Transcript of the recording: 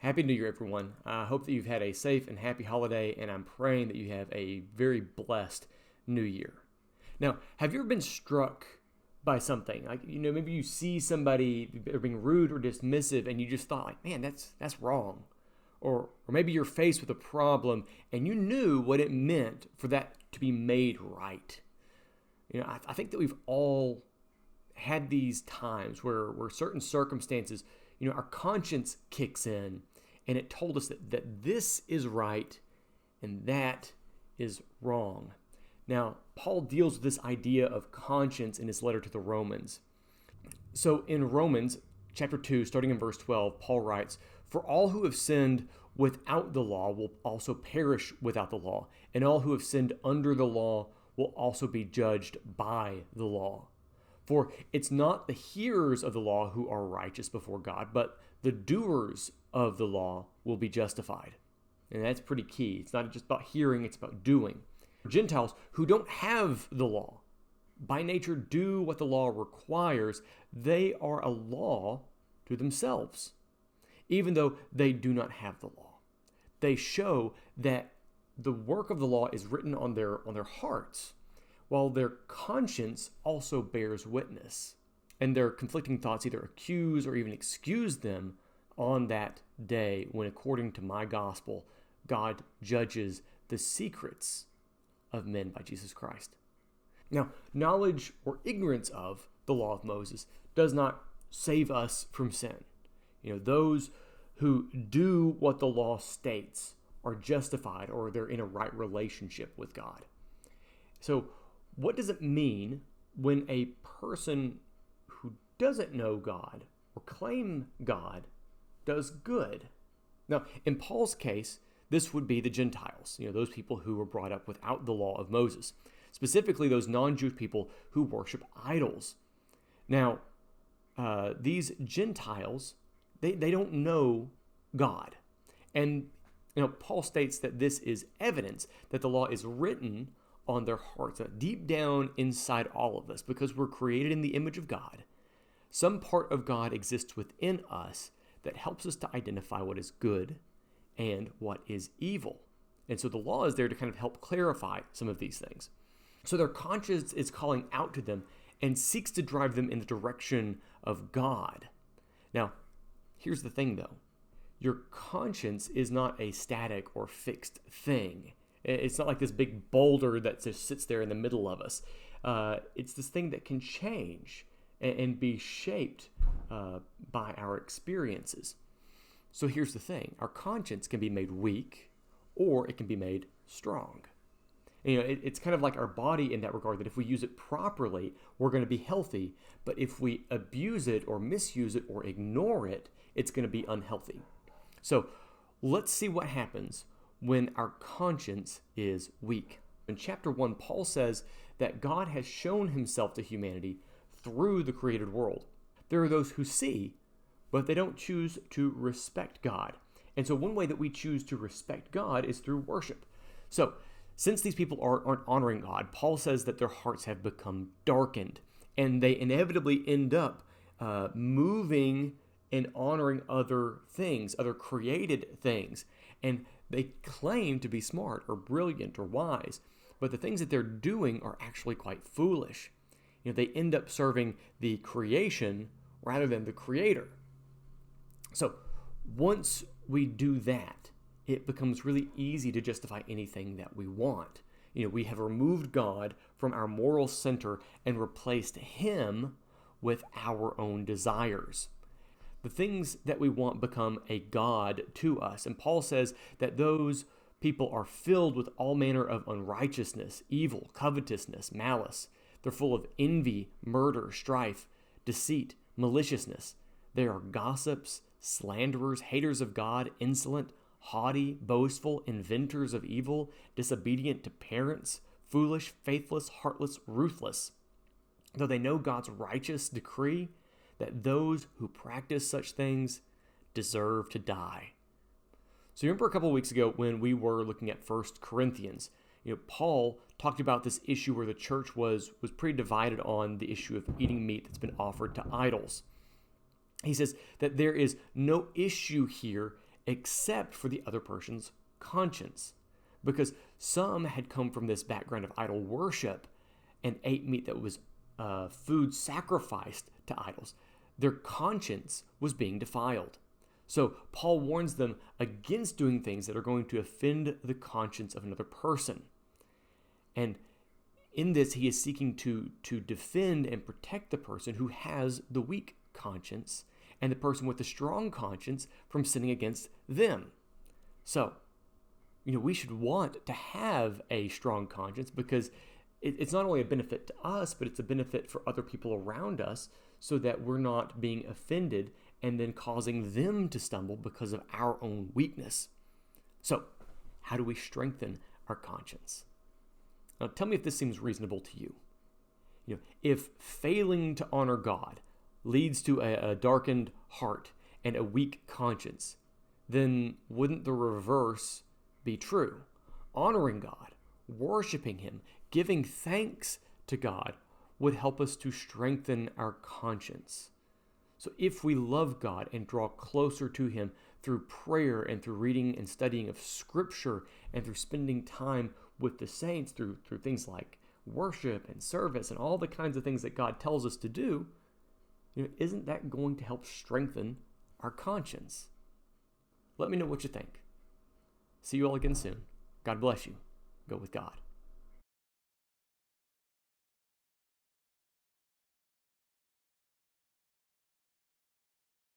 Happy New Year, everyone. I hope that you've had a safe and happy holiday, and I'm praying that you have a very blessed New Year. Now, have you ever been struck by something? Maybe you see somebody being rude or dismissive, and you just thought, man, that's wrong. Or maybe you're faced with a problem, and you knew what it meant for that to be made right. I think that we've all had these times where certain circumstances, our conscience kicks in and it told us that this is right and that is wrong. Now, Paul deals with this idea of conscience in his letter to the Romans. So in Romans chapter 2, starting in verse 12, Paul writes, "For all who have sinned without the law will also perish without the law, and all who have sinned under the law will also be judged by the law. For it's not the hearers of the law who are righteous before God, but the doers of the law will be justified." And that's pretty key. It's not just about hearing, it's about doing. Gentiles who don't have the law, by nature do what the law requires, they are a law to themselves, even though they do not have the law. They show that the work of the law is written on their hearts, while their conscience also bears witness, and their conflicting thoughts either accuse or even excuse them on that day when, according to my gospel, God judges the secrets of men by Jesus Christ. Now, knowledge or ignorance of the law of Moses does not save us from sin. Those who do what the law states are justified, or they're in a right relationship with God. So, what does it mean when a person who doesn't know God or claim God does good? Now, in Paul's case, this would be the Gentiles, those people who were brought up without the law of Moses, specifically those non-Jewish people who worship idols. Now, these Gentiles, they don't know God. And Paul states that this is evidence that the law is written on their hearts, deep down inside all of us, because we're created in the image of God. Some part of God exists within us that helps us to identify what is good and what is evil. And so the law is there to kind of help clarify some of these things. So their conscience is calling out to them and seeks to drive them in the direction of God. Now, here's the thing though. Your conscience is not a static or fixed thing. It's not like this big boulder that just sits there in the middle of us. It's this thing that can change and be shaped by our experiences. So here's the thing. Our conscience can be made weak or it can be made strong. It's kind of like our body in that regard, that if we use it properly, we're going to be healthy. But if we abuse it or misuse it or ignore it, it's going to be unhealthy. So let's see what happens when our conscience is weak. In chapter 1, Paul says that God has shown himself to humanity through the created world. There are those who see, but they don't choose to respect God. And so one way that we choose to respect God is through worship. So since these people aren't honoring God, Paul says that their hearts have become darkened, and they inevitably end up moving and honoring other things, other created things. And they claim to be smart or brilliant or wise, but the things that they're doing are actually quite foolish. They end up serving the creation rather than the creator. So once we do that, it becomes really easy to justify anything that we want. We have removed God from our moral center and replaced him with our own desires. The things that we want become a god to us. And Paul says that those people are filled with all manner of unrighteousness, evil, covetousness, malice. They're full of envy, murder, strife, deceit, maliciousness. They are gossips, slanderers, haters of God, insolent, haughty, boastful, inventors of evil, disobedient to parents, foolish, faithless, heartless, ruthless. Though they know God's righteous decree that those who practice such things deserve to die. So you remember a couple of weeks ago when we were looking at 1 Corinthians, Paul talked about this issue where the church was pretty divided on the issue of eating meat that's been offered to idols. He says that there is no issue here except for the other person's conscience. Because some had come from this background of idol worship and ate meat that was food sacrificed to idols. Their conscience was being defiled. So Paul warns them against doing things that are going to offend the conscience of another person. And in this, he is seeking to defend and protect the person who has the weak conscience and the person with the strong conscience from sinning against them. So, we should want to have a strong conscience because it's not only a benefit to us, but it's a benefit for other people around us so that we're not being offended and then causing them to stumble because of our own weakness. So, how do we strengthen our conscience? Now, tell me if this seems reasonable to you. If failing to honor God leads to a darkened heart and a weak conscience, then wouldn't the reverse be true? Honoring God, worshiping Him, giving thanks to God would help us to strengthen our conscience. So if we love God and draw closer to Him through prayer and through reading and studying of Scripture and through spending time with the saints, through things like worship and service and all the kinds of things that God tells us to do, isn't that going to help strengthen our conscience? Let me know what you think. See you all again soon. God bless you. Go with God.